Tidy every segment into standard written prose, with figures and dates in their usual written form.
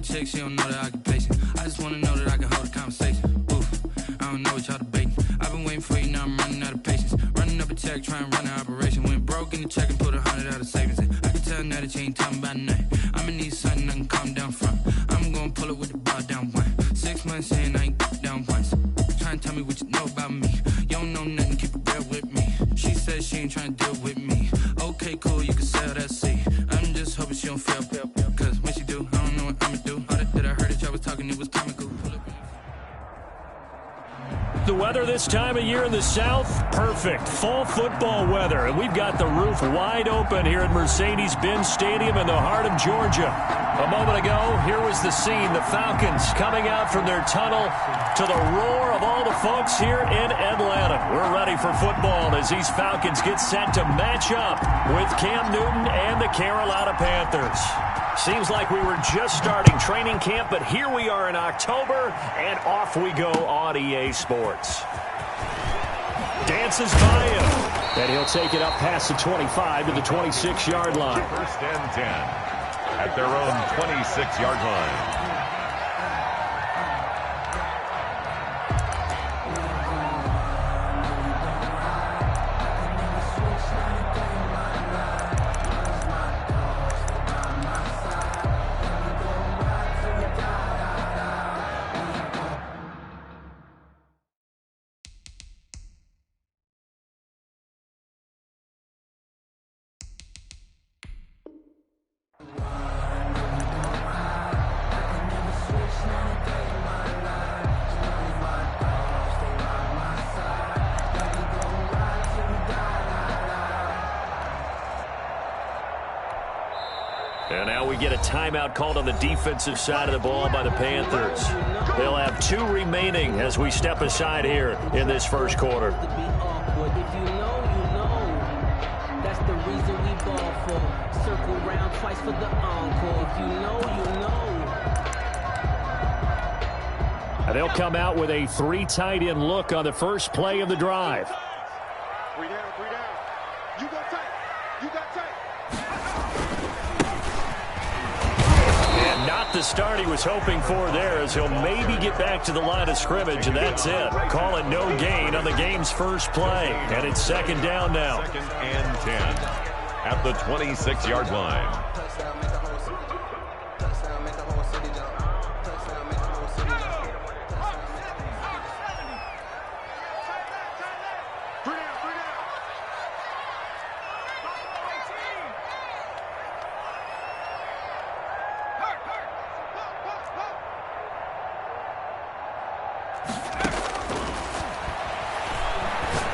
a chick, she don't know that I can patient. I just wanna know that I can hold a conversation. Oof, I don't know what y'all debating. I've been waiting for you, now I'm running out of patience. Running up a check, trying to run an operation. Went broke in the check and put 100 out of savings in. I can tell now that you ain't talking about nothing. I'ma need something I can calm down from. I'm gonna pull it with the bar down one. 6 months in, I ain't down once. Trying to tell me what you know about me. You don't know nothing, keep it real with me. She said she ain't trying to deal with me. Okay, cool, you can sell that seat. I'm just hoping she don't fail. Cause when she do, I don't know what I'ma do. All that I heard that y'all was talking, it was comical. The weather this time of year in the South, perfect. Fall football weather. And we've got the roof wide open here at Mercedes-Benz Stadium in the heart of Georgia. A moment ago, here was the scene. The Falcons coming out from their tunnel to the roar of all the folks here in Atlanta. We're ready for football as these Falcons get set to match up with Cam Newton and the Carolina Panthers. Seems like we were just starting training camp, but here we are in October, and off we go on EA Sports. Dances by him, and he'll take it up past the 25 to the 26-yard line. First and 10 at their own 26-yard line. And now we get a timeout called on the defensive side of the ball by the Panthers. They'll have 2 remaining as we step aside here in this first quarter. If you know, you know. That's the reason we ball for. Circle round twice for the encore. If you know, you know. And they'll come out with a 3 tight end look on the first play of the drive. 3 down, 3 down. You got tight. You got tight. And not the start he was hoping for there, as he'll maybe get back to the line of scrimmage, and that's it. Call it no gain on the game's first play. And it's second down now. Second and 10 at the 26-yard line.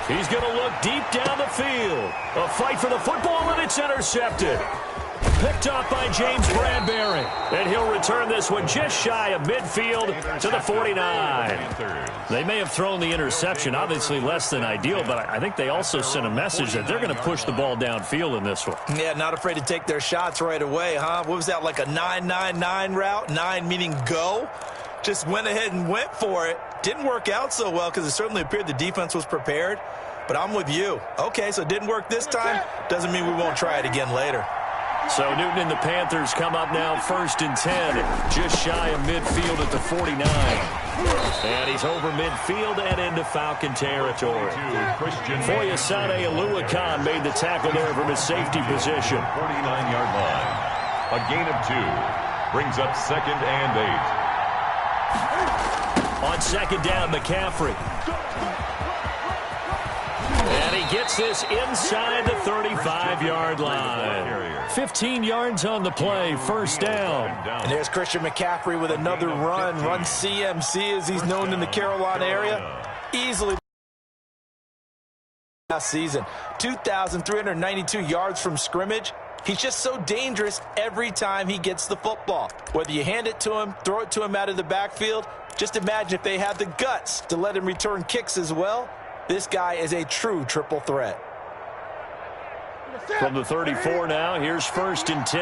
He's going to look deep down the field. A fight for the football, and it's intercepted. Picked off by James Bradbury. And he'll return this one just shy of midfield to the 49. They may have thrown the interception, obviously less than ideal, but I think they also sent a message that they're going to push the ball downfield in this one. Yeah, not afraid to take their shots right away, huh? What was that, like a 9-9-9 route? 9 meaning go? Just went ahead and went for it. Didn't work out so well because it certainly appeared the defense was prepared. But I'm with you. Okay, so it didn't work this time. Doesn't mean we won't try it again later. So Newton and the Panthers come up now first and 10. Just shy of midfield at the 49. And he's over midfield and into Falcon territory. Foyesade Oluwakan made the tackle there from his safety position. 49-yard line. A gain of 2. Brings up second and 8. On second down, McCaffrey. And he gets this inside the 35-yard line. 15 yards on the play, first down. And there's Christian McCaffrey with another run CMC as he's known in the Carolina area. Easily last season. 2,392 yards from scrimmage. He's just so dangerous every time he gets the football. Whether you hand it to him, throw it to him out of the backfield, just imagine if they had the guts to let him return kicks as well. This guy is a true triple threat. From the 34 now, here's first and 10.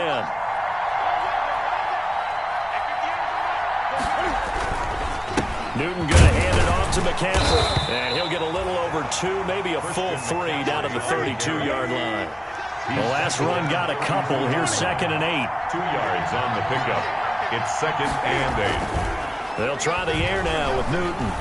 Newton going to hand it off to McCaffrey. And he'll get a little over 2, maybe a full 3 down to the 32-yard line. The last run got a couple. Here's second and 8. 2 yards on the pickup It's 2nd and 8. They'll try the air now with Newton.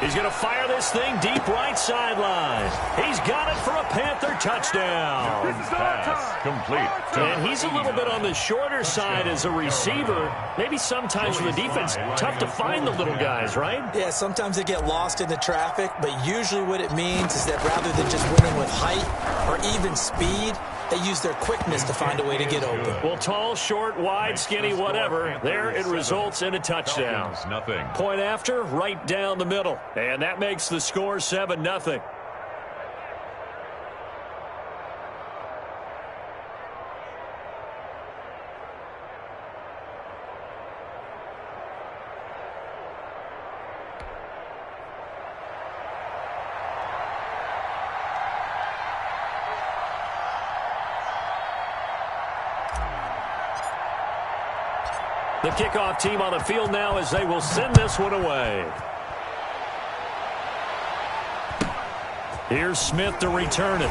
He's going to fire this thing deep right sideline. He's got it for a Panther touchdown. Pass complete. And he's a little bit on the shorter side as a receiver. Maybe sometimes for the defense, tough to find the little guys, right? Yeah, sometimes they get lost in the traffic, but usually what it means is that rather than just winning with height or even speed, they use their quickness to find a way to get open. Well, tall, short, wide, skinny, whatever. There it results in a touchdown. Nothing. Point after, right down the middle. And that makes the score 7-0. The kickoff team on the field now as they will send this one away. Here's Smith to return it.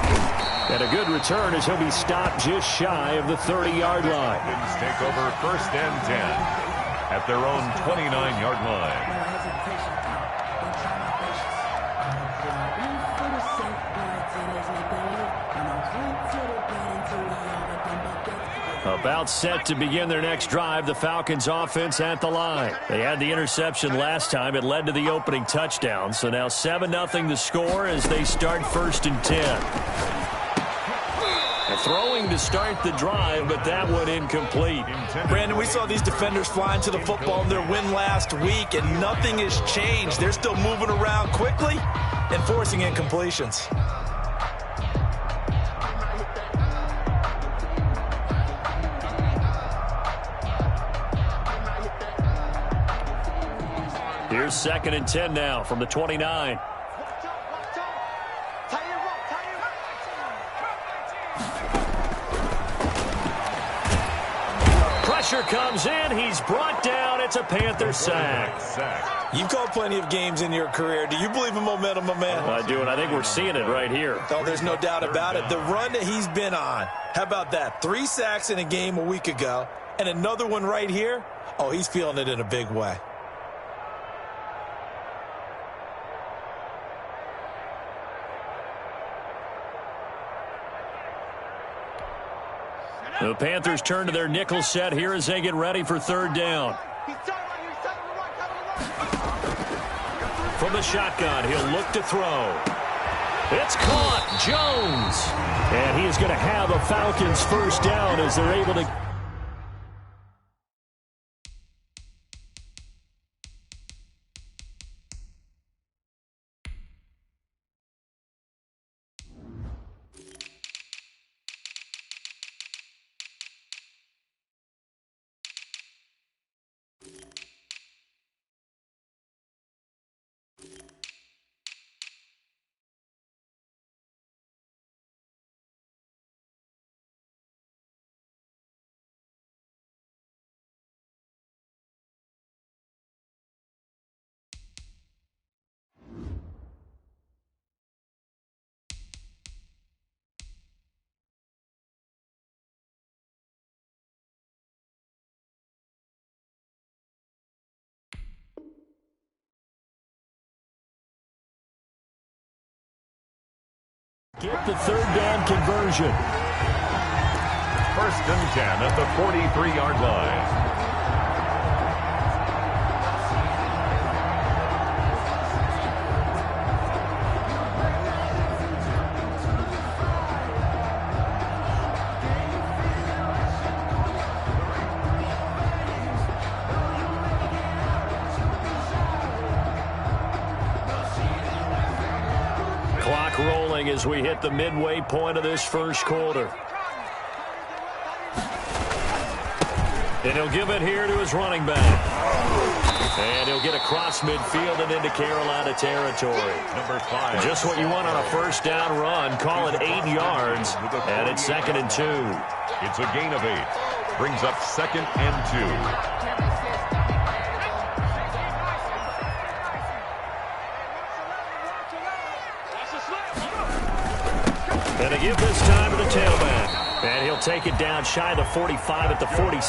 And a good return as he'll be stopped just shy of the 30-yard line. Falcons take over 1st and 10 at their own 29-yard line. About set to begin their next drive, the Falcons offense at the line. They had the interception last time. It led to the opening touchdown. So now 7-0 the score as they start 1st and 10. And throwing to start the drive, but that one incomplete. Brandon, we saw these defenders flying to the football in their win last week, and nothing has changed. They're still moving around quickly and forcing incompletions. Here's 2nd and 10 now from the 29. Pressure comes in. He's brought down. It's a Panther sack. You've called plenty of games in your career. Do you believe in momentum, my man? I do, and I think we're seeing it right here. Oh, there's no doubt about it. The run that he's been on. How about that? 3 sacks in a game a week ago, and another one right here. Oh, he's feeling it in a big way. The Panthers turn to their nickel set here as they get ready for 3rd down. From the shotgun, he'll look to throw. It's caught. Jones. And he is going to have a Falcons 1st down as they're able to... Get the 3rd down conversion. 1st and 10 at the 43-yard line. Clock rolling as we hit the midway point of this 1st quarter. And he'll give it here to his running back. And he'll get across midfield and into Carolina territory. Number 5. Just what you want on a 1st down run. Call it 8 yards. And it's 2nd and 2. It's a gain of 8. Brings up 2nd and 2. And they give this time to the tailback. And he'll He'll take it down shy of the 45 at the 46.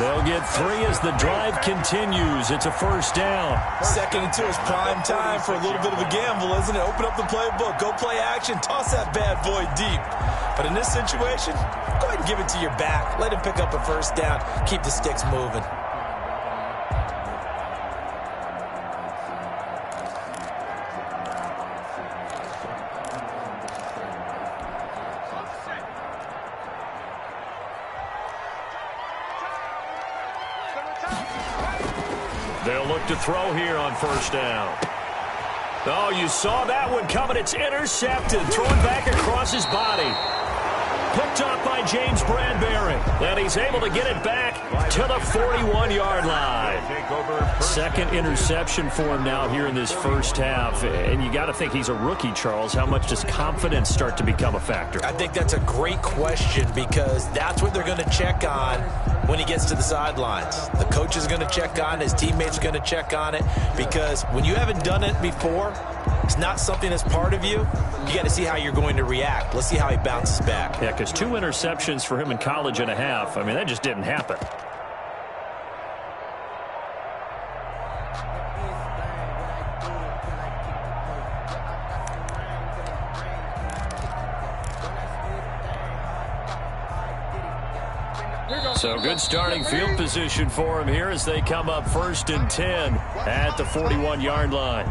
They'll get 3 as the drive continues. It's a first down. 2nd and 2 is prime time for a little bit of a gamble, isn't it? Open up the playbook, go play action, toss that bad boy deep. But in this situation, go ahead and give it to your back. Let him pick up a first down. Keep the sticks moving. They'll look to throw here on first down. Oh, you saw that one coming. It's intercepted. Thrown back across his body. Picked up by James Bradbury. And he's able to get it back to the 41-yard line. 2nd interception for him now here in this first half. And you got to think he's a rookie, Charles. How much does confidence start to become a factor? I think that's a great question because that's what they're going to check on when he gets to the sidelines. The coach is going to check on it. His teammates are going to check on it because when you haven't done it before, it's not something that's part of you. You got to see how you're going to react. Let's see how he bounces back. Yeah, because 2 interceptions for him in college and a half. I mean, that just didn't happen. So good starting field position for him here as they come up 1st and 10 at the 41-yard line.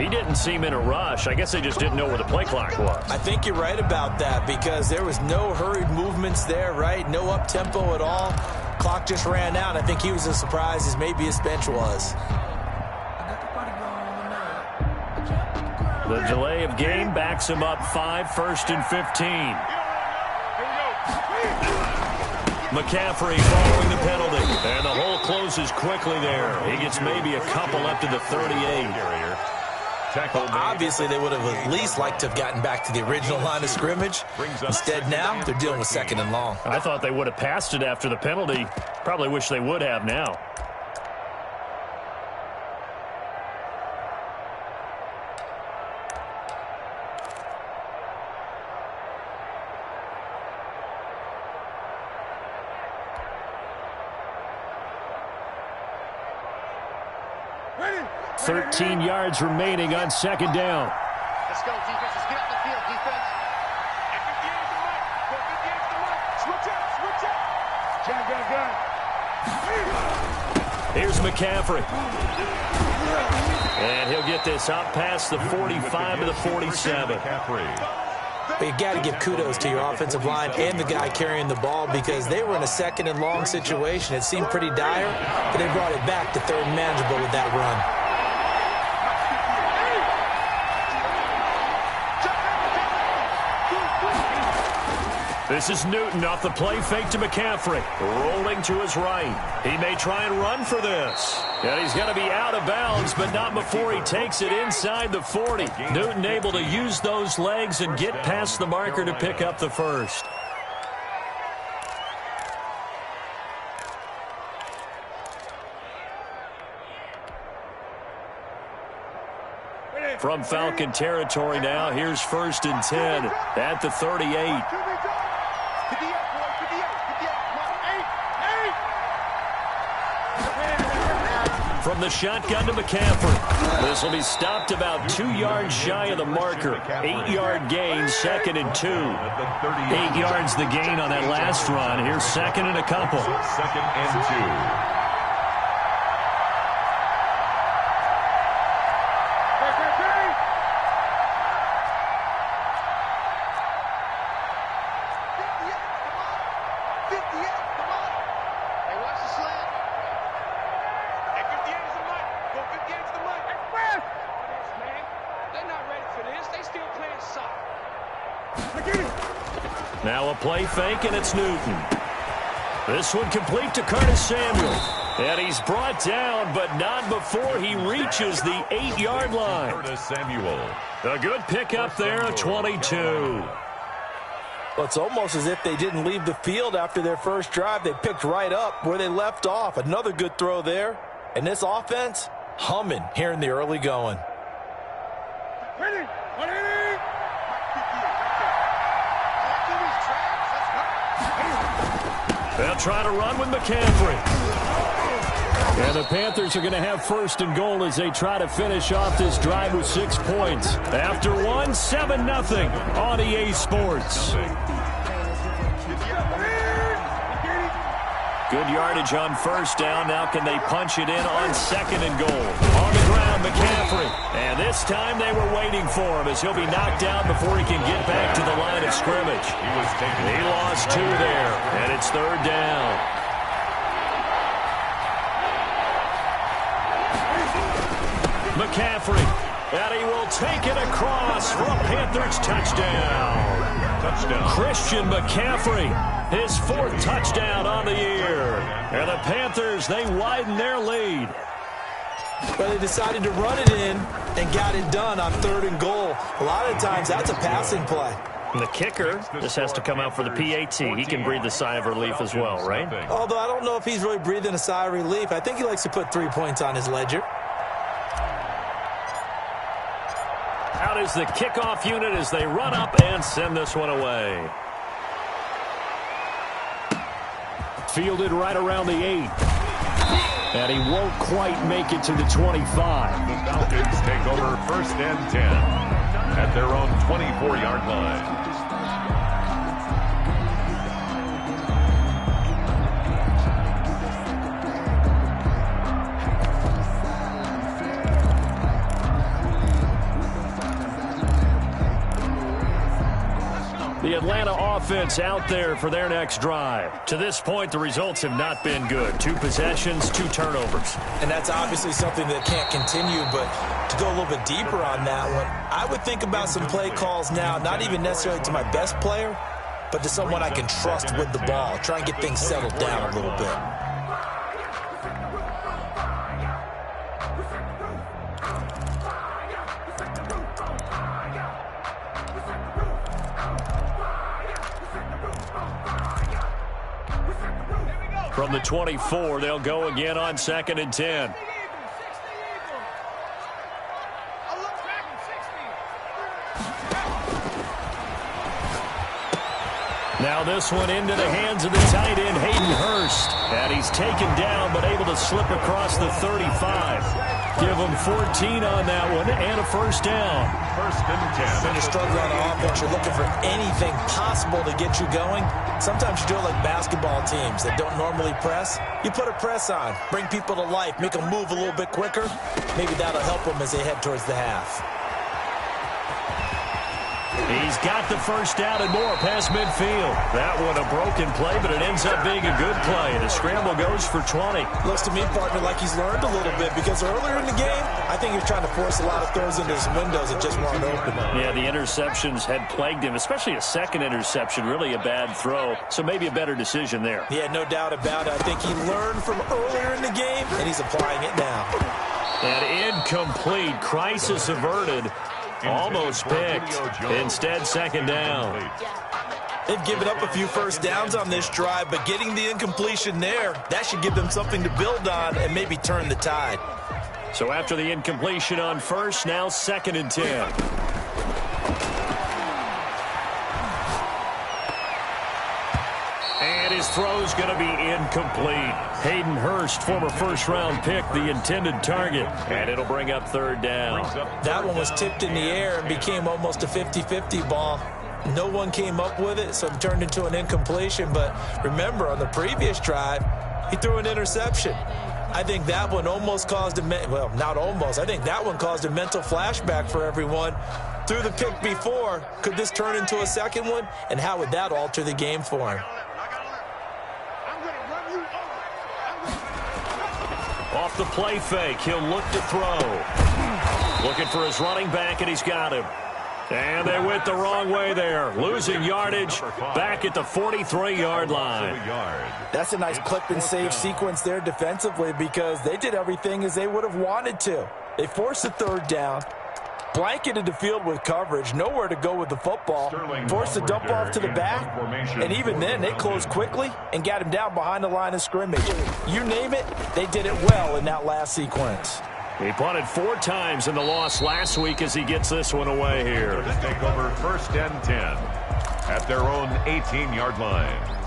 He didn't seem in a rush. I guess they just didn't know where the play clock was. I think you're right about that because there was no hurried movements there, right? No up-tempo at all. Clock just ran out. I think he was as surprised as maybe his bench was. The delay of game backs him up 5, 1st and 15. McCaffrey following the penalty. And the hole closes quickly there. He gets maybe a couple up to the 38. Well, obviously, they would have at least liked to have gotten back to the original line of scrimmage. Instead, now, they're dealing with 2nd and long. I thought they would have passed it after the penalty. Probably wish they would have now. Ready? 13 yards remaining on 2nd down. Let's go, defense. Let's get up the field, defense. And 58 is the mark. Go 58 is the mark. Switch up, switch up. Gun. Here's McCaffrey. And he'll get this out past the 45 to the 47. But you got to give kudos to your offensive line and the guy carrying the ball because they were in a 2nd and long situation. It seemed pretty dire, but they brought it back to 3rd and manageable with that run. This is Newton off the play fake to McCaffrey. Rolling to his right. He may try and run for this. And he's going to be out of bounds, but not before he takes it inside the 40. Newton able to use those legs and get past the marker to pick up the first. From Falcon territory now, here's 1st and 10 at the 38. From the shotgun to McCaffrey. This will be stopped about 2 yards shy of the marker. 8-yard gain, 2nd and 2. 8 yards the gain on that last run. Here's 2nd and a couple. 2nd and 2. Now a play fake, and it's Newton. This one complete to Curtis Samuel. And he's brought down, but not before he reaches the 8-yard line. Curtis Samuel. A good pickup there at 22. Well, it's almost as if they didn't leave the field after their first drive. They picked right up where they left off. Another good throw there. And this offense, humming here in the early going. They'll try to run with McCaffrey. And the Panthers are going to have first and goal as they try to finish off this drive with 6 points. After one, 7-0 on EA Sports. Good yardage on first down. Now can they punch it in on second and goal? On the ground, McCaffrey. And this time they were waiting for him as he'll be knocked down before he can get back to the line of scrimmage. He lost 2 there, and it's third down. McCaffrey, and he will take it across for a Panthers touchdown. Christian McCaffrey, his 4th touchdown on the year. And the Panthers, they widen their lead. But they decided to run it in and got it done on third and goal. A lot of times that's a passing play. And the kicker, this has to come out for the PAT. He can breathe a sigh of relief as well, right? Although I don't know if he's really breathing a sigh of relief. I think he likes to put 3 points on his ledger. Out is the kickoff unit as they run up and send this one away. Fielded right around the 8. And he won't quite make it to the 25. The Falcons take over first and 10 at their own 24-yard line. The Atlanta offense out there for their next drive. To this point, the results have not been good. 2 possessions, 2 turnovers. And that's obviously something that can't continue, but to go a little bit deeper on that one, I would think about some play calls now, not even necessarily to my best player, but to someone I can trust with the ball. Try and get things settled down a little bit. From the 24, they'll go again on second and 10. Now this one into the hands of the tight end, Hayden Hurst. And he's taken down, but able to slip across the 35. Give him 14 on that one and a first down. First and 10. When you're struggling on offense, you're looking for anything possible to get you going. Sometimes you do it like basketball teams that don't normally press. You put a press on, bring people to life, make them move a little bit quicker. Maybe that'll help them as they head towards the half. He's got the first down and more past midfield. That one a broken play, but it ends up being a good play. The scramble goes for 20. Looks to me, partner, like he's learned a little bit because earlier in the game, I think he was trying to force a lot of throws into his windows that just weren't open. Yeah, the interceptions had plagued him, especially a second interception, really a bad throw. So maybe a better decision there. Yeah, no doubt about it. I think he learned from earlier in the game, and he's applying it now. And incomplete. Crisis averted. Almost picked. Instead, second down. They've given up a few first downs on this drive, but getting the incompletion there, that should give them something to build on and maybe turn the tide. So after the incompletion on first, now second and 10. And his throw's going to be incomplete. Hayden Hurst, former first-round pick, the intended target. And it'll bring up third down. That one was tipped in the air and became almost a 50-50 ball. No one came up with it, so it turned into an incompletion. But remember, on the previous drive, he threw an interception. I think that one almost caused a well, not almost. I think that one caused a mental flashback for everyone. Threw the pick before. Could this turn into a second one? And how would that alter the game for him? Off the play fake, he'll look to throw. Looking for his running back, and he's got him. And they went the wrong way there. Losing yardage back at the 43-yard line. That's a nice clip and save sequence there defensively because they did everything as they would have wanted to. They forced the third down, blanketed the field with coverage, nowhere to go with the football, forced the dump off to the back, and even then they closed quickly and got him down behind the line of scrimmage. You name it, they did it well in that last sequence. He punted 4 times in the loss last week as he gets this one away here. To take over 1st and 10 at their own 18-yard line.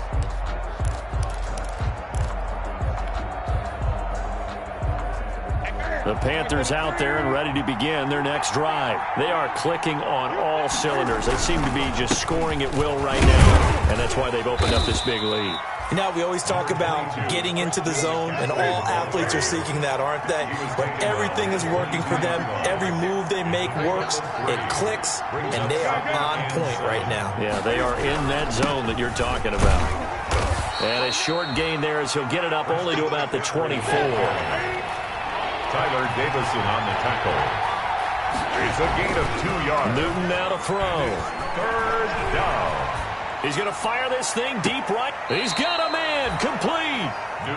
The Panthers out there and ready to begin their next drive. They are clicking on all cylinders. They seem to be just scoring at will right now, and that's why they've opened up this big lead. Now, we always talk about getting into the zone, and all athletes are seeking that, aren't they? But everything is working for them. Every move they make works. It clicks, and they are on point right now. Yeah, they are in that zone that you're talking about. And a short gain there as he'll get it up only to about the 24. Tyler Davison on the tackle. It's a gain of 2 yards. Newton now to throw. 3rd down. He's going to fire this thing deep right. He's got a man complete.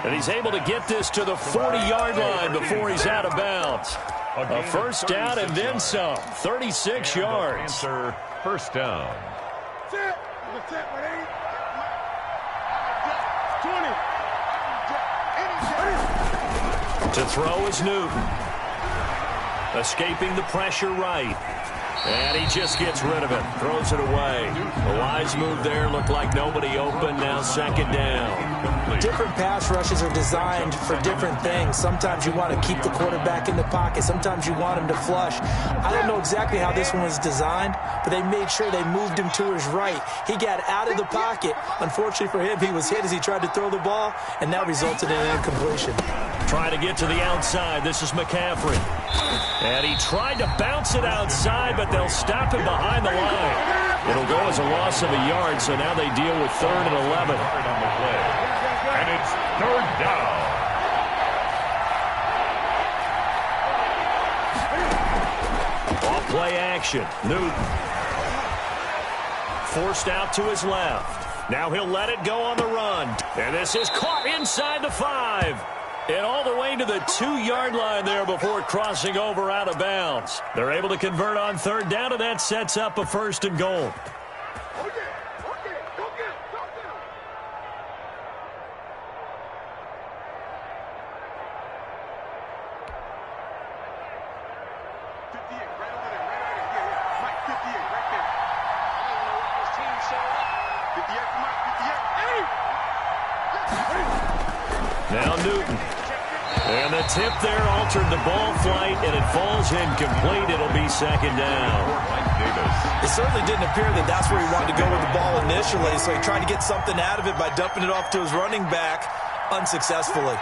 And he's able to get this to the 40-yard line before he's out of bounds. A 1st down and then some. 36 yards. Answer 1st down. To throw is Newton. Escaping the pressure right. And he just gets rid of it. Throws it away. A wise move there. Looked like nobody open. Now 2nd down. Different pass rushes are designed for different things. Sometimes you want to keep the quarterback in the pocket. Sometimes you want him to flush. I don't know exactly how this one was designed, but they made sure they moved him to his right. He got out of the pocket. Unfortunately for him, he was hit as he tried to throw the ball, and that resulted in an incompletion. Trying to get to the outside. This is McCaffrey. And he tried to bounce it outside, but they'll stop him behind the line. It'll go as a loss of a yard, so now they deal with 3rd and 11. On the play. And it's 3rd down. Off play action. Newton. Forced out to his left. Now he'll let it go on the run. And this is caught inside the 5. And all the way to the 2-yard line there before crossing over out of bounds. They're able to convert on 3rd down, and that sets up a 1st and goal. Now Newton. And the tip there altered the ball flight, and it falls incomplete. It'll be 2nd down. It certainly didn't appear that that's where he wanted to go with the ball initially, so he tried to get something out of it by dumping it off to his running back unsuccessfully.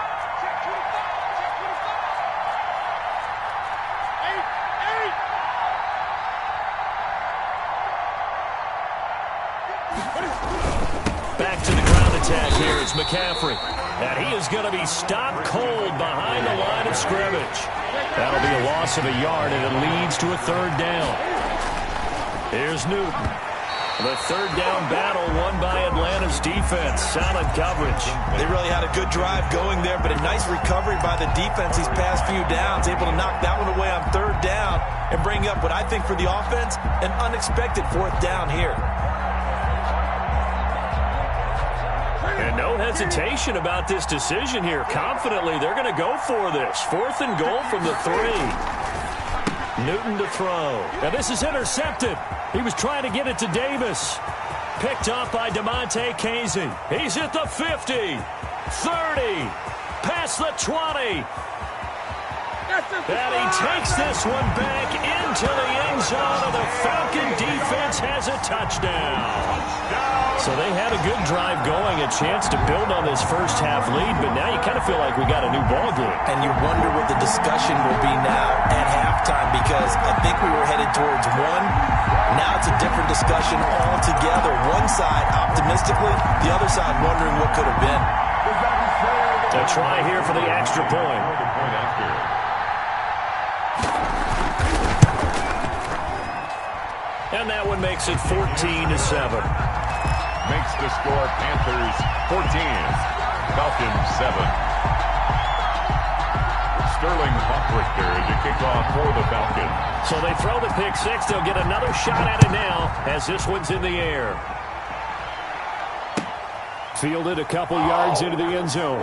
Back to the ground attack here is McCaffrey. And he is going to be stopped cold behind the line of scrimmage. That'll be a loss of a yard, and it leads to a 3rd down. Here's Newton. The 3rd down battle won by Atlanta's defense. Solid coverage. They really had a good drive going there, but a nice recovery by the defense these past few downs. Able to knock that one away on 3rd down and bring up what I think for the offense, an unexpected 4th down here. And no hesitation about this decision here. Confidently, they're going to go for this. 4th and goal from the 3. Newton to throw. And this is intercepted. He was trying to get it to Davis. Picked up by DeMonte Casey. He's at the 50, 30, past the 20. And he takes this one back into the end zone, and the Falcon defense has a touchdown. So they had a good drive going, a chance to build on this first half lead, but now you kind of feel like we got a new ball game. And you wonder what the discussion will be now at halftime, because I think we were headed towards 1. Now it's a different discussion altogether. One side optimistically, the other side wondering what could have been. A try here for the extra point. And that one makes it 14-7. Makes the score Panthers 14, Falcons 7. Sterling Hoffrichter to kick off for the Falcons. So they throw the pick 6. They'll get another shot at it now as this one's in the air. Fielded a couple yards into the end zone.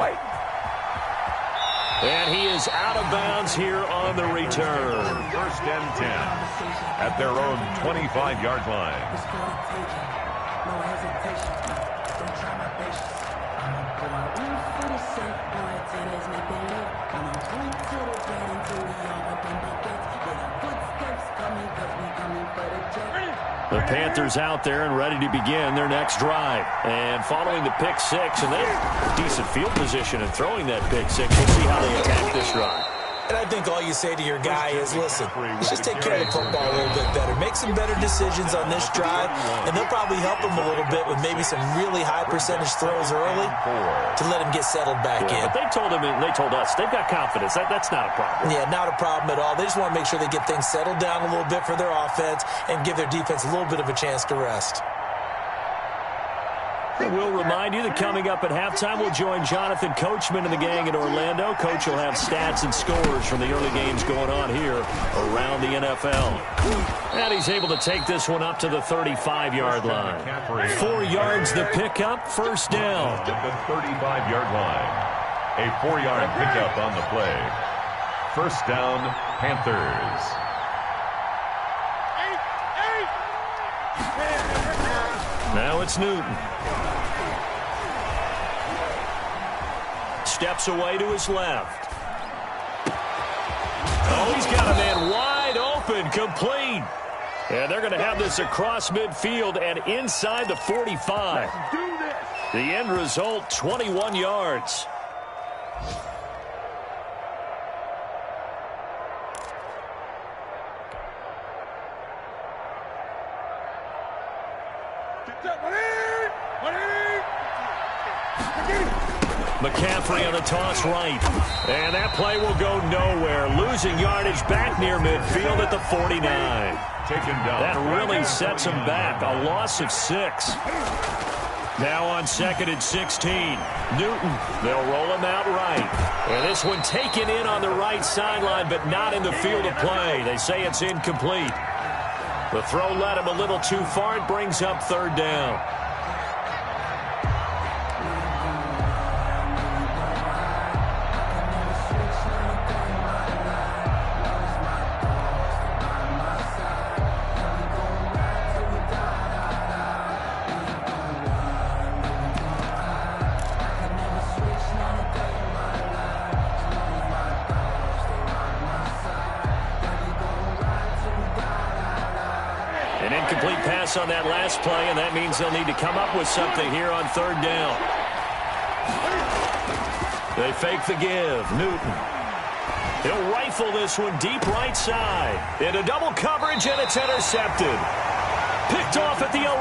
And he is out of bounds here on the return. First and 10 at their own 25-yard line. The Panthers out there and ready to begin their next drive. And following the pick six, and they have decent field position in throwing that pick six. We'll see how they attack this drive. And I think all you say to your guy is, listen, let's just take care of the football a little bit better. Make some better decisions on this drive, and they'll probably help him a little bit with maybe some really high percentage throws early to let him get settled back in. But they told him, and they told us, they've got confidence. That's not a problem. Yeah, not a problem at all. They just want to make sure they get things settled down a little bit for their offense and give their defense a little bit of a chance to rest. We'll remind you that coming up at halftime, we'll join Jonathan Coachman and the gang in Orlando. Coach will have stats and scores from the early games going on here around the NFL. And he's able to take this one up to the 35-yard line. 4 yards the pickup, first down. At the 35-yard line. A 4-yard pickup on the play. First down, Panthers. Now it's Newton. Steps away to his left. Oh, he's got a man wide open, complete. And they're going to have this across midfield and inside the 45. Let's do this. The end result, 21 yards. McCaffrey on the toss right. And that play will go nowhere. Losing yardage back near midfield at the 49. Taken down. That really sets him back. A loss of 6. Now on 2nd and 16. Newton. They'll roll him out right. And this one taken in on the right sideline, but not in the field of play. They say it's incomplete. The throw led him a little too far. It brings up 3rd down. An incomplete pass on that last play, and that means they'll need to come up with something here on 3rd down. They fake the give. Newton. He'll rifle this one deep right side. Into double coverage, and it's intercepted. Picked off at the 11.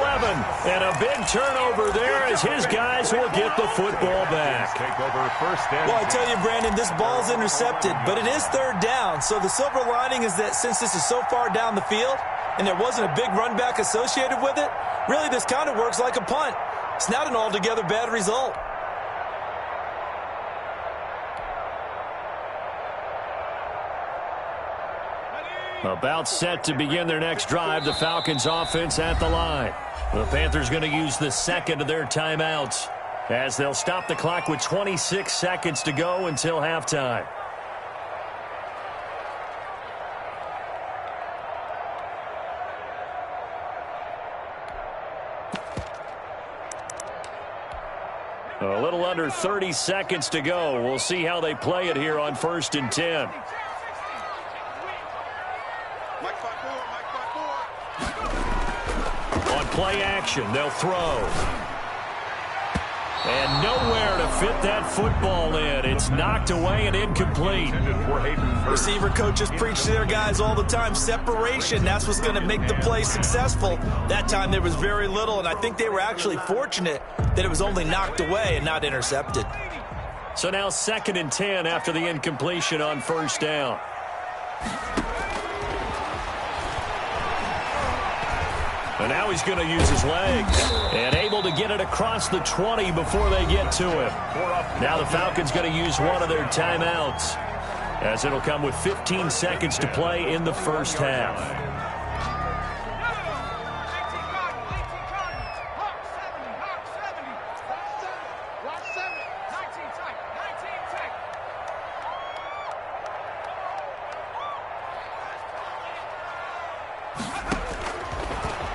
And a big turnover there as his guys will get the football back. Take over first and Well, I tell you, Brandon, this ball's intercepted, but it is 3rd down. So the silver lining is that since this is so far down the field, and there wasn't a big run back associated with it, really this kind of works like a punt. It's not an altogether bad result. About set to begin their next drive, the Falcons offense at the line. The Panthers going to use the 2nd of their timeouts as they'll stop the clock with 26 seconds to go until halftime. A little under 30 seconds to go. We'll see how they play it here on 1st and 10. On play action, they'll throw. And nowhere to fit that football in. It's knocked away and incomplete. Receiver coaches preach to their guys all the time. Separation, that's what's going to make the play successful. That time there was very little, and I think they were actually fortunate that it was only knocked away and not intercepted. So now 2nd and 10 after the incompletion on 1st down. And now he's going to use his legs. And able to get it across the 20 before they get to him. Now the Falcons going to use one of their timeouts, as it'll come with 15 seconds to play in the first half.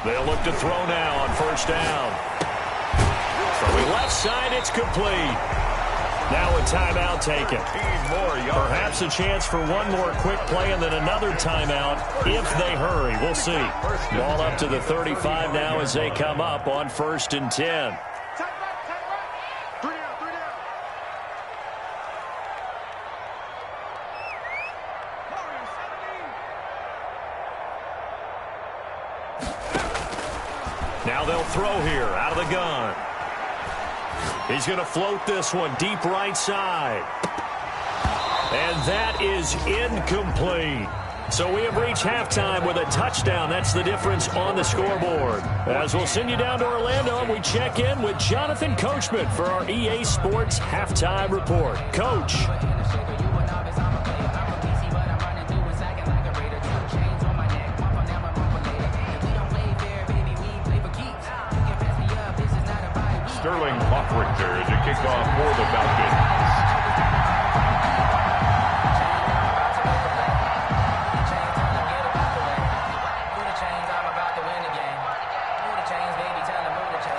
They'll look to throw now on first down. From the left side, it's complete. Now a timeout taken. Perhaps a chance for one more quick play and then another timeout if they hurry. We'll see. Ball up to the 35 now as they come up on 1st and 10. Now they'll throw here out of the gun. He's going to float this one deep right side. And that is incomplete. So we have reached halftime with a touchdown. That's the difference on the scoreboard. As we'll send you down to Orlando, and we check in with Jonathan Coachman for our EA Sports Halftime Report. Coach. Sterling Hoffrichter to kick off for the Falcons.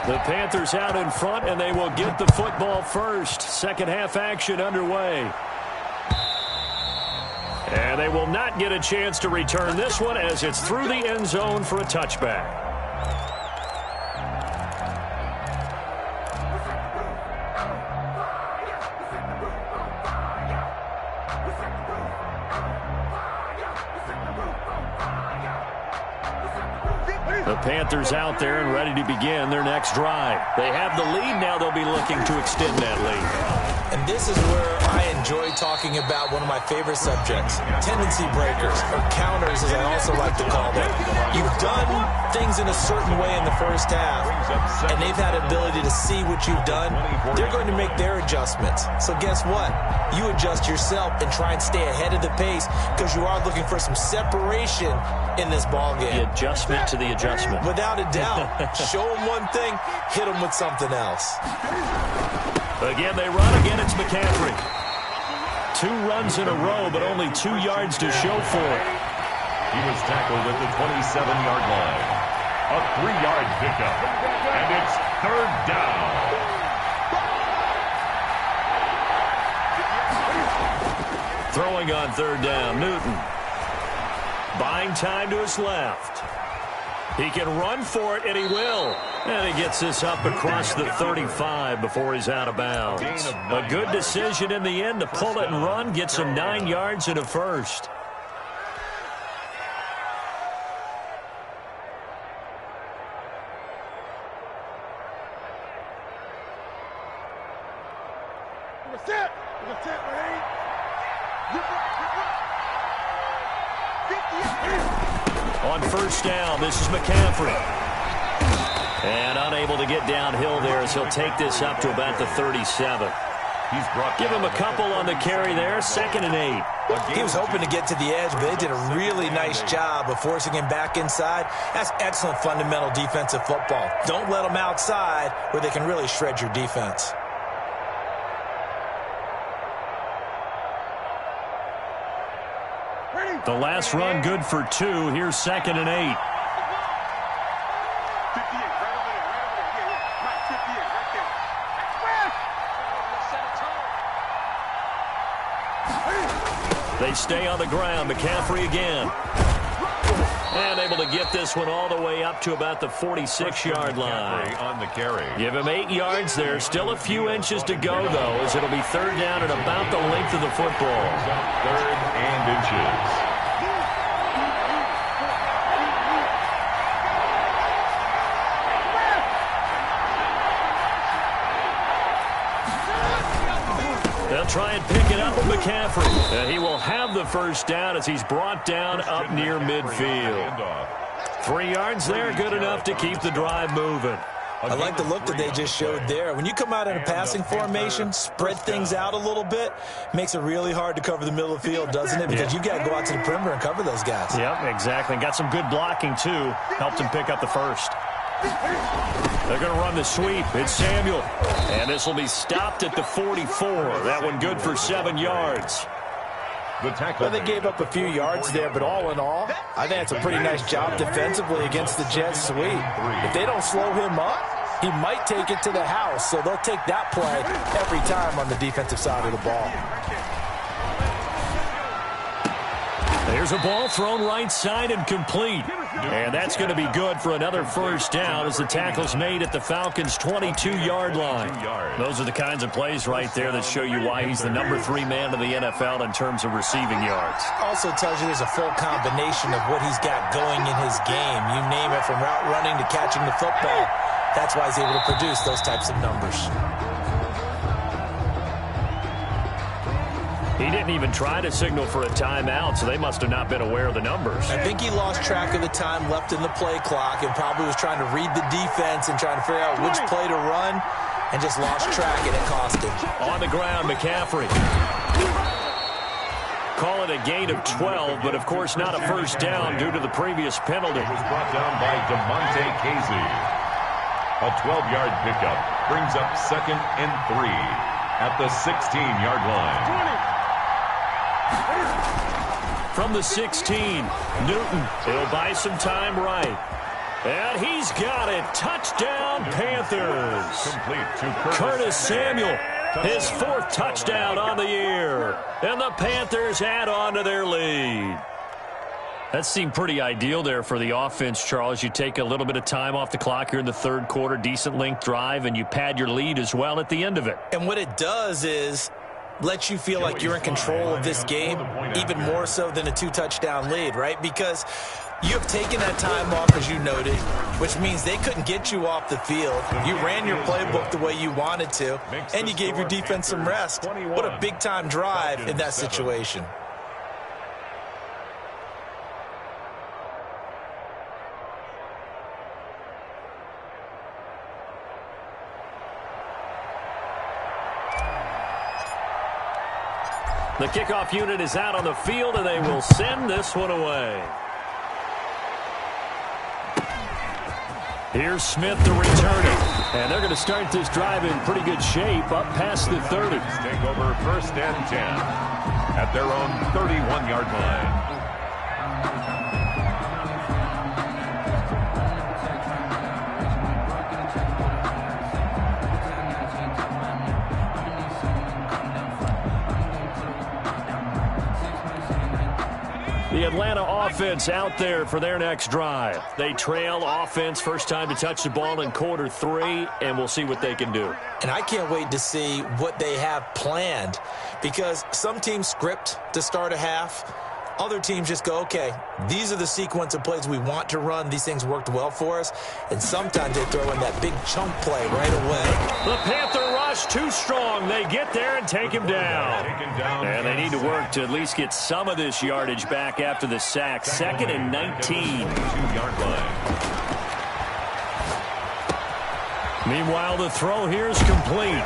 The Panthers out in front, and they will get the football first. Second half action underway. And they will not get a chance to return this one as it's through the end zone for a touchback. The Panthers out there and ready to begin their next drive. They have the lead. Now they'll be looking to extend that lead. And this is where I enjoy talking about one of my favorite subjects, tendency breakers, or counters as I also like to call them. You've done things in a certain way in the first half, and they've had ability to see what you've done. They're going to make their adjustments. So guess what? You adjust yourself and try and stay ahead of the pace because you are looking for some separation in this ball game. The adjustment to the adjustment. Without a doubt. Show them one thing, hit them with something else. Again, they run. Again, it's McCaffrey. 2 runs in a row, but only 2 yards to show for it. He was tackled at the 27-yard line. A 3-yard pickup. And it's 3rd down. Throwing on 3rd down, Newton. Buying time to his left. He can run for it, and he will. And he gets this up across the 35 before he's out of bounds. A good decision in the end to pull it and run, gets him 9 yards and a first. On first down, this is McCaffrey. And unable to get downhill there as he'll take this up to about the 37. Give him a couple on the carry there, 2nd and 8. He was hoping to get to the edge, but they did a really nice job of forcing him back inside. That's excellent fundamental defensive football. Don't let them outside where they can really shred your defense. The last run good for 2. Here's 2nd and 8. They stay on the ground. McCaffrey again. And able to get this one all the way up to about the 46-yard line. On the carry. Give him 8 yards there. Still a few inches to go, though, as it'll be 3rd down at about the length of the football. 3rd and inches. They'll try and pick it up with McCaffrey. And he will have the first down as he's brought down up near midfield. 3 yards there, good enough to keep the drive moving. I like the look that they just showed there. When you come out in a passing formation, spread things out a little bit, makes it really hard to cover the middle of the field, doesn't it? Because you got to go out to the perimeter and cover those guys. Yep, exactly. Got some good blocking, too. Helped him pick up the first. They're going to run the sweep. It's Samuel. And this will be stopped at the 44. That one good for 7 yards. The tackle. Well, they gave up a few yards there, but all in all, I think it's a pretty nice job defensively against the Jets sweep. If they don't slow him up, he might take it to the house, so they'll take that play every time on the defensive side of the ball. There's a ball thrown right side and complete. And that's going to be good for another first down as the tackle's made at the Falcons' 22-yard line. Those are the kinds of plays right there that show you why he's the number 3 man in the NFL in terms of receiving yards. Also tells you there's a full combination of what he's got going in his game. You name it, from route running to catching the football. That's why he's able to produce those types of numbers. He didn't even try to signal for a timeout, so they must have not been aware of the numbers. I think he lost track of the time left in the play clock and probably was trying to read the defense and trying to figure out which play to run and just lost track, and it cost him. On the ground, McCaffrey. Call it a gain of 12, but of course not a first down due to the previous penalty. It was brought down by DeMonte Casey. A 12-yard pickup brings up 2nd and 3 at the 16-yard line. From the 16, Newton. He'll buy some time right. And he's got it. Touchdown, Panthers. Complete to Curtis Samuel, his 4th touchdown on the year. And the Panthers add on to their lead. That seemed pretty ideal there for the offense, Charles. You take a little bit of time off the clock here in the 3rd quarter, decent length drive, and you pad your lead as well at the end of it. And what it does is lets you feel like you're in control of this game, even more so than a 2-touchdown lead, right? Because you have taken that time off, as you noted, which means they couldn't get you off the field. You ran your playbook the way you wanted to, and you gave your defense some rest. What a big-time drive in that situation. The kickoff unit is out on the field, and they will send this one away. Here's Smith, the returner. And they're going to start this drive in pretty good shape, up past the 30. Take over 1st and 10 at their own 31-yard line. The Atlanta offense out there for their next drive. They trail offense, first time to touch the ball in quarter 3, and we'll see what they can do. And I can't wait to see what they have planned, because some teams script to start a half. Other teams just go, okay, these are the sequence of plays we want to run. These things worked well for us. And sometimes they throw in that big chunk play right away. The Panther rush too strong. They get there and take him down. And they need to work to at least get some of this yardage back after the sack. 2nd and 19. 2-yard line. Meanwhile, the throw here is complete.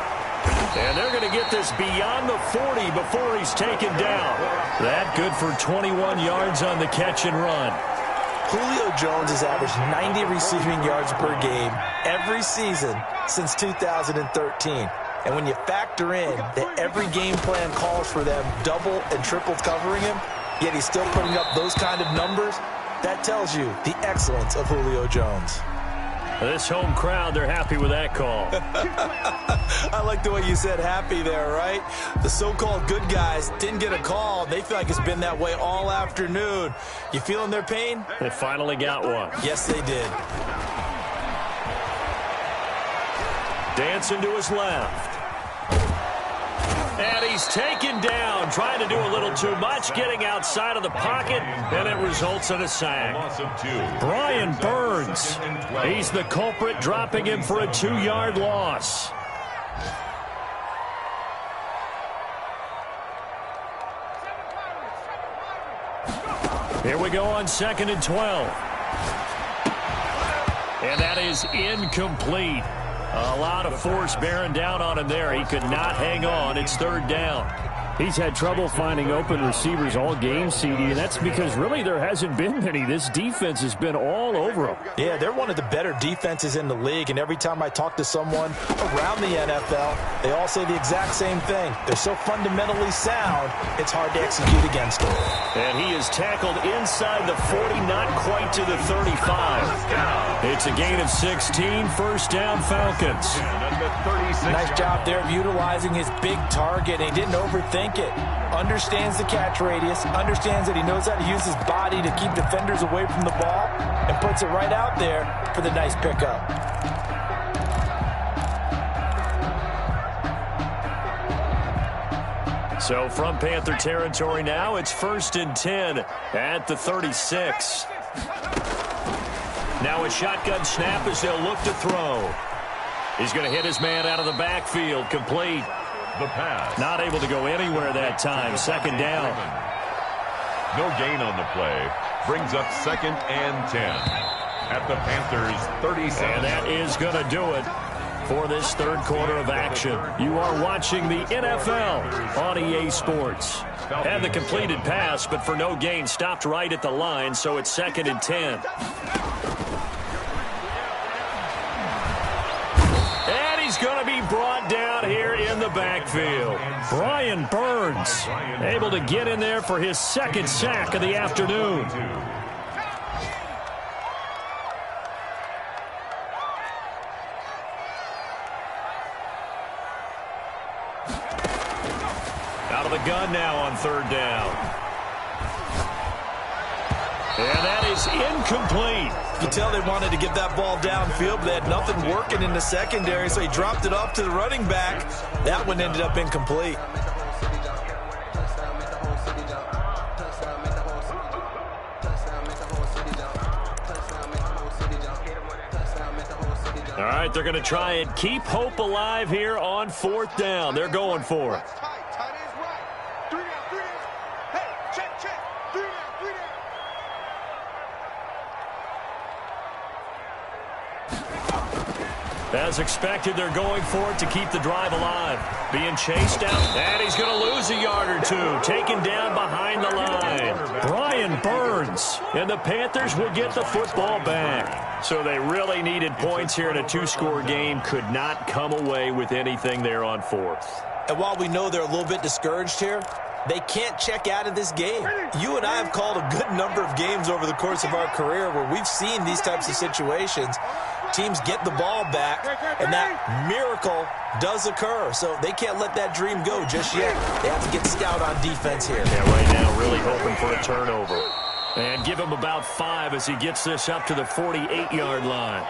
And they're going to get this beyond the 40 before he's taken down. That good for 21 yards on the catch and run. Julio Jones has averaged 90 receiving yards per game every season since 2013. And when you factor in that every game plan calls for them double and triple covering him, yet he's still putting up those kind of numbers, that tells you the excellence of Julio Jones. This home crowd, they're happy with that call. I like the way you said happy there, right? The so-called good guys didn't get a call. They feel like it's been that way all afternoon. You feeling their pain? They finally got one. Yes, they did. Dancing to his left. And he's taken down, trying to do a little too much, getting outside of the pocket, and it results in a sack. Brian Burns, he's the culprit, dropping him for a 2-yard loss. Here we go on 2nd and 12. And that is incomplete. A lot of force bearing down on him there. He could not hang on. It's 3rd down. He's had trouble finding open receivers all game, CD, and that's because really there hasn't been many. This defense has been all over him. Yeah, they're one of the better defenses in the league, and every time I talk to someone around the NFL, they all say the exact same thing. They're so fundamentally sound, it's hard to execute against them. And he is tackled inside the 40, not quite to the 35. It's a gain of 16, first down Falcons. Nice job there of utilizing his big target. He didn't overthink it. Understands the catch radius, understands that he knows how to use his body to keep defenders away from the ball, and puts it right out there for the nice pickup. So from Panther territory now, it's 1st and 10 at the 36. Now a shotgun snap as they'll look to throw. He's going to hit his man out of the backfield, complete. The pass. Not able to go anywhere that time, 2nd down. No gain on the play. Brings up 2nd and 10 at the Panthers' 37. And that is going to do it for this 3rd quarter of action. You are watching the NFL on EA Sports. Had the completed pass, but for no gain, stopped right at the line, so it's 2nd and 10. And he's going to be brought down here in the backfield. Brian Burns able to get in there for his 2nd sack of the afternoon. Out of the gun now on 3rd down. And that is incomplete. You can tell they wanted to get that ball downfield, but they had nothing working in the secondary, so he dropped it off to the running back. That one ended up incomplete. All right, they're going to try and keep hope alive here on 4th down. They're going for it. As expected, they're going for it to keep the drive alive. Being chased out, and he's going to lose a yard or two. Taken down behind the line. Brian Burns, and the Panthers will get the football back. So they really needed points here in a 2-score game. Could not come away with anything there on 4th. And while we know they're a little bit discouraged here, they can't check out of this game. You and I have called a good number of games over the course of our career where we've seen these types of situations. Teams get the ball back, and that miracle does occur. So they can't let that dream go just yet. They have to get stout on defense here. Yeah, right now really hoping for a turnover. And give him about 5 as he gets this up to the 48-yard line.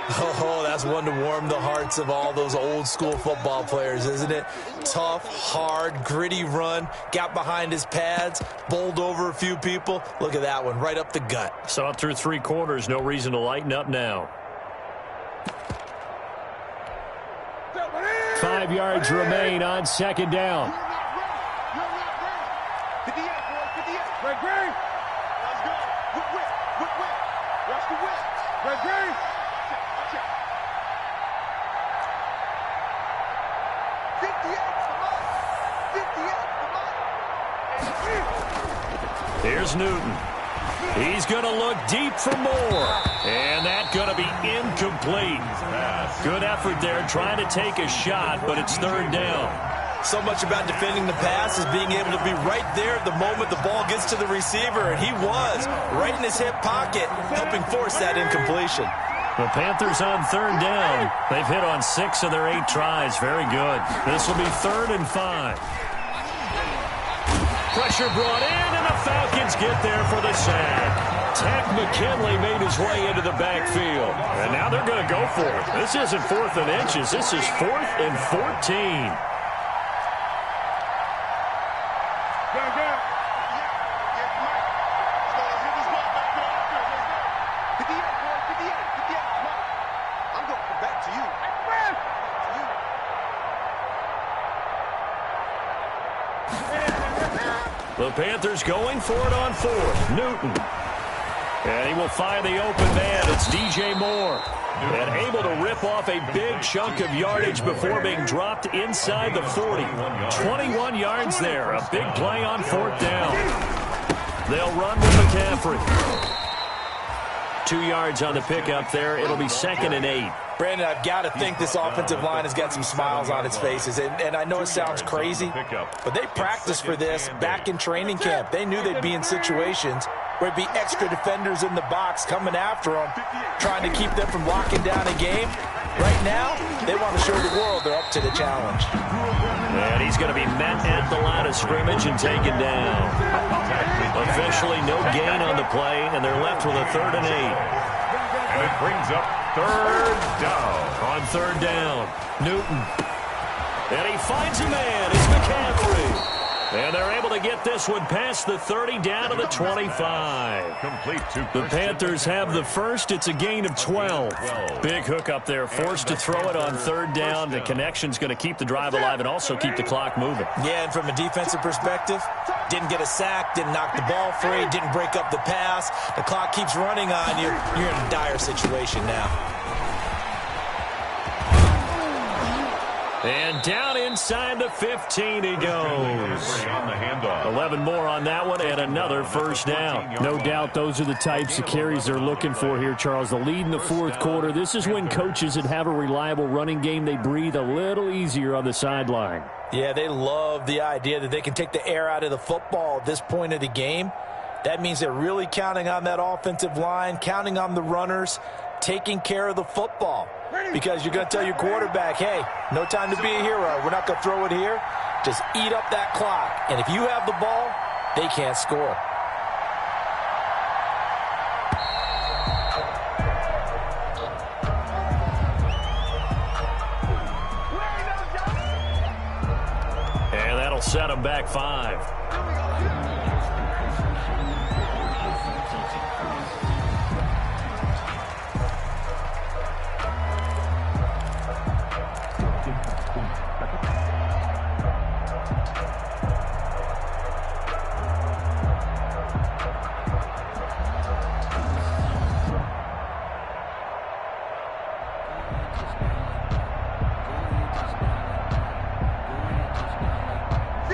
Oh, that's one to warm the hearts of all those old-school football players, isn't it? Tough, hard, gritty run, got behind his pads, bowled over a few people. Look at that one, right up the gut. Saw it through 3 quarters, no reason to lighten up now. 5 yards remain on 2nd down. Here's Newton. He's going to look deep for more. And that's going to be incomplete. Good effort there trying to take a shot, but it's 3rd down. So much about defending the pass is being able to be right there at the moment the ball gets to the receiver, and he was right in his hip pocket, helping force that incompletion. The Panthers on 3rd down. They've hit on 6 of their 8 tries. Very good. This will be 3rd and 5. Pressure brought in, and the Falcons get there for the sack. Tech McKinley made his way into the backfield. And now they're going to go for it. This isn't 4th and inches. This is 4th and 14. The Panthers going for it on 4th. Newton. And he will find the open man. It's DJ Moore. And able to rip off a big chunk of yardage before being dropped inside the 40. 21 yards there. A big play on 4th down. They'll run with McCaffrey. 2 yards on the pickup there. It'll be 2nd and 8. Brandon, I've got to think this offensive line has got some smiles on its faces. And I know it sounds crazy, but they practiced for this back in training camp. They knew they'd be in situations where it'd be extra defenders in the box coming after them, trying to keep them from locking down a game. Right now, they want to show the world they're up to the challenge. And he's going to be met at the line of scrimmage and taken down. Officially no gain on the play, and they're left with a 3rd and 8. And it brings up 3rd down. On 3rd down, Newton. And he finds a man. It's McCaffrey. And they're able to get this one past the 30 down to the 25. Complete to The Panthers have the first. It's a gain of 12. Big hook up there. Forced to throw it on 3rd down. The connection's going to keep the drive alive and also keep the clock moving. Yeah, and from a defensive perspective, didn't get a sack, didn't knock the ball free, didn't break up the pass. The clock keeps running on you. You're in a dire situation now. And down inside the 15 he goes. 11 more on that one and another 1st down. No doubt those are the types of carries they're looking for here, Charles. The lead in the 4th quarter. This is when coaches that have a reliable running game, they breathe a little easier on the sideline. Yeah, they love the idea that they can take the air out of the football at this point of the game. That means they're really counting on that offensive line, counting on the runners, taking care of the football. Because you're going to tell your quarterback, hey, no time to be a hero. We're not going to throw it here. Just eat up that clock. And if you have the ball, they can't score. And that'll set them back 5.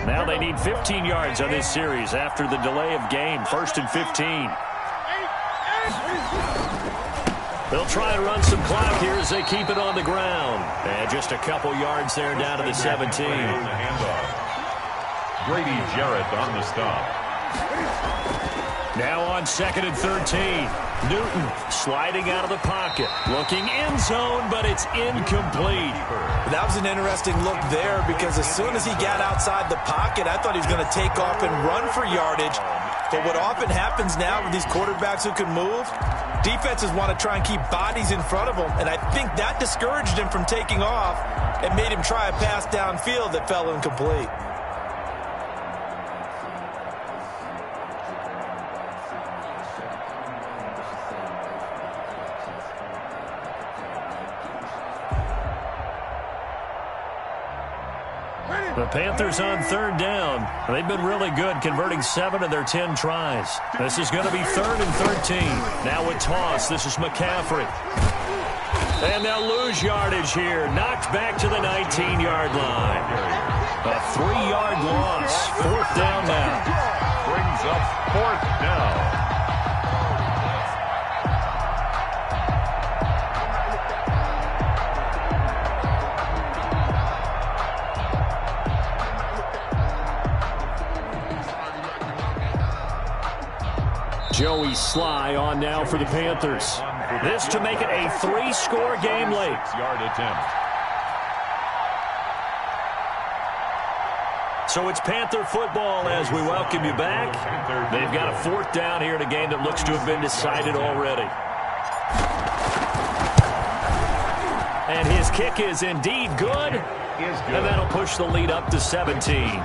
Now they need 15 yards on this series after the delay of game. 1st and 15. They'll try and run some clock here as they keep it on the ground. And just a couple yards there down to the 17. Grady Jarrett on the stop. Now on 2nd and 13. Newton sliding out of the pocket. Looking end zone, but it's incomplete. That was an interesting look there because as soon as he got outside the pocket, I thought he was going to take off and run for yardage. But what often happens now with these quarterbacks who can move, defenses want to try and keep bodies in front of them. And I think that discouraged him from taking off and made him try a pass downfield that fell incomplete. The Panthers on 3rd down. They've been really good, converting 7 of their 10 tries. This is going to be 3rd and 13. Now with toss, this is McCaffrey. And they'll lose yardage here. Knocked back to the 19-yard line. A 3-yard loss. 4th down now. Brings up 4th down. Joey Sly on now for the Panthers. This to make it a 3-score game late. 6-yard attempt. So it's Panther football as we welcome you back. They've got a 4th down here in a game that looks to have been decided already. And his kick is indeed good. And that'll push the lead up to 17.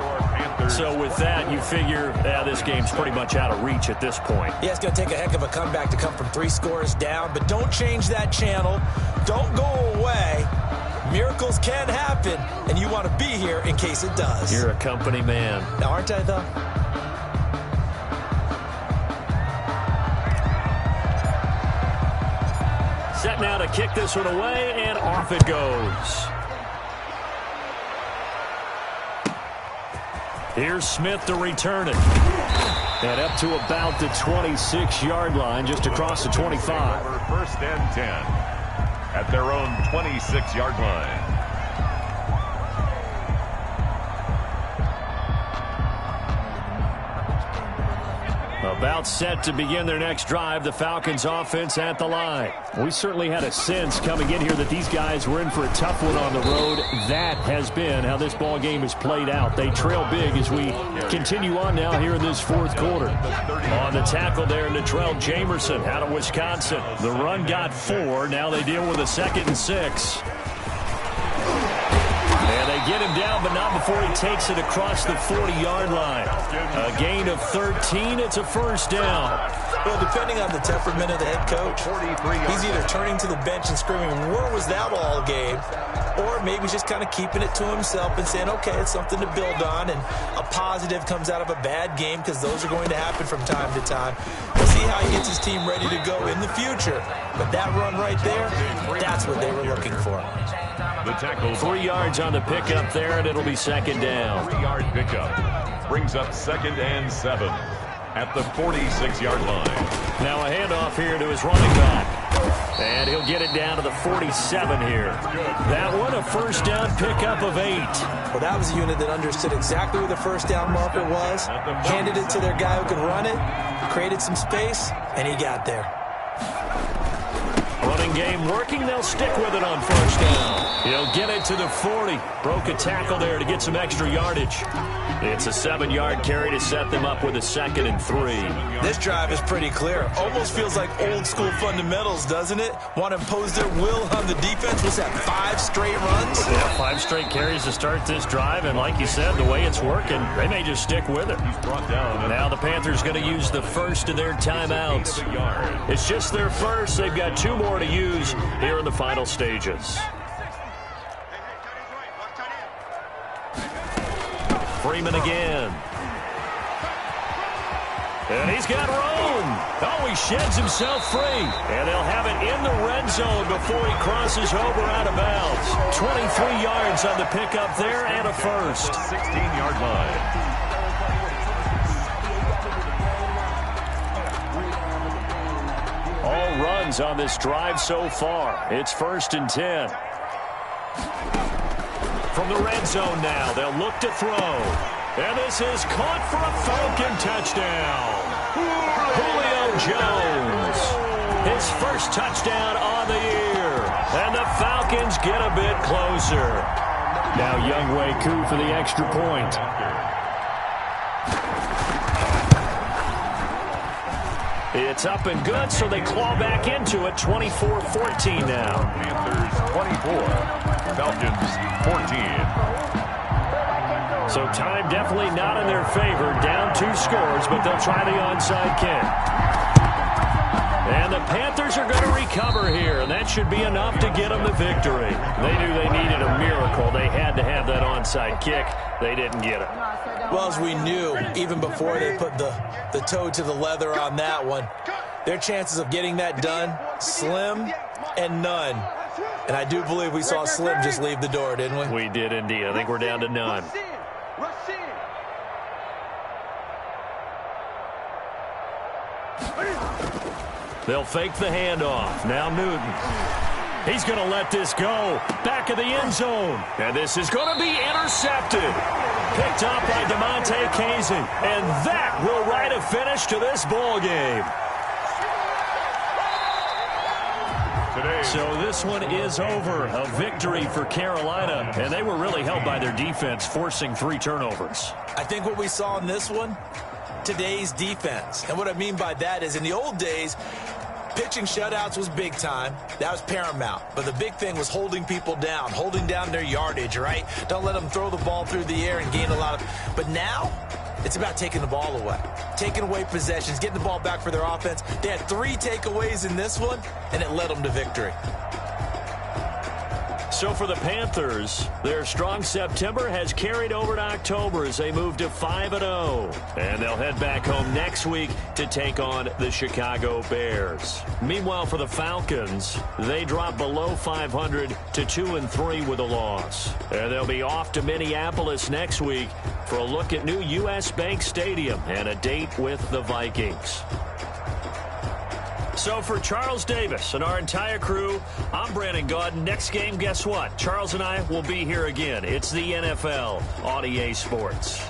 So with that, you figure this game's pretty much out of reach at this point. Yeah, it's going to take a heck of a comeback to come from 3 scores down, but don't change that channel. Don't go away. Miracles can happen, and you want to be here in case it does. You're a company man. Now, aren't I, though? set now to kick this one away, and off it goes. Here's Smith to return it. And up to about the 26-yard line, just across the 25. First and 10 at their own 26-yard line. About set to begin their next drive, the Falcons offense at the line. We certainly had a sense coming in here that these guys were in for a tough one on the road. That has been how this ball game has played out. They trail big as we continue on now here in this fourth quarter. On the tackle there, Natrell Jamerson out of Wisconsin. The run got 4. Now they deal with a 2nd and 6. And they get him down, but not before he takes it across the 40-yard line. A gain of 13. It's a first down. Well, depending on the temperament of the head coach, he's either turning to the bench and screaming, where was that all game? Or maybe just kind of keeping it to himself and saying, okay, it's something to build on, and a positive comes out of a bad game, because those are going to happen from time to time. We'll see how he gets his team ready to go in the future. But that run right there, that's what they were looking for. The tackle 3 yards on the pickup there, and it'll be second down. 3-yard pickup brings up 2nd and 7 at the 46-yard line. Now a handoff here to his running back. And he'll get it down to the 47 here. That one, a first down pickup of 8. Well, that was a unit that understood exactly where the first down marker was, handed it to their guy who could run it, created some space, and he got there. Running game working. They'll stick with it on first down. He'll get it to the 40. Broke a tackle there to get some extra yardage. It's a 7-yard carry to set them up with a 2nd and 3. This drive is pretty clear. Almost feels like old school fundamentals, doesn't it? Want to impose their will on the defense. Was that 5 straight runs? Yeah, 5 straight carries to start this drive. And like you said, the way it's working, they may just stick with it. He's brought down. Now the Panthers going to use the first of their timeouts. It's just their first. They've got 2 more to use here in the final stages. Freeman again. And he's got room. Oh, he sheds himself free. And they'll have it in the red zone before he crosses over out of bounds. 23 yards on the pickup there and a first. 16-yard line. All runs on this drive so far. It's 1st and 10. From the red zone now, they'll look to throw. And this is caught for a Falcon touchdown. Julio Jones. His first touchdown on the year. And the Falcons get a bit closer. Now Younghoe Koo for the extra point. It's up and good, so they claw back into it. 24-14 now. Panthers 24. Falcons 14. So time definitely not in their favor. Down 2 scores, but they'll try the onside kick. And the Panthers are going to recover here, and that should be enough to get them the victory. They knew they needed a miracle. They had to have that onside kick. They didn't get it. Well, as we knew, even before they put the toe to the leather on that one, their chances of getting that done, slim and none. And I do believe we saw Slim just leave the door, didn't we? We did indeed. I think we're down to none. They'll fake the handoff. Now Newton. He's going to let this go. Back of the end zone. And this is going to be intercepted. Picked up by DeMonte Casey. And that will write a finish to this ball game. So this one is over. A victory for Carolina. And they were really helped by their defense, forcing 3 turnovers. I think what we saw in this one, today's defense. And what I mean by that is in the old days, pitching shutouts was big time. That was paramount. But the big thing was holding people down, holding down their yardage, right? Don't let them throw the ball through the air and gain a lot of... But now, it's about taking the ball away. Taking away possessions, getting the ball back for their offense. They had 3 takeaways in this one, and it led them to victory. So for the Panthers, their strong September has carried over to October as they move to 5-0. And they'll head back home next week to take on the Chicago Bears. Meanwhile, for the Falcons, they drop below 500 to 2-3 with a loss. And they'll be off to Minneapolis next week for a look at new U.S. Bank Stadium and a date with the Vikings. So for Charles Davis and our entire crew, I'm Brandon Gaudin. Next game, guess what? Charles and I will be here again. It's the NFL on EA Sports.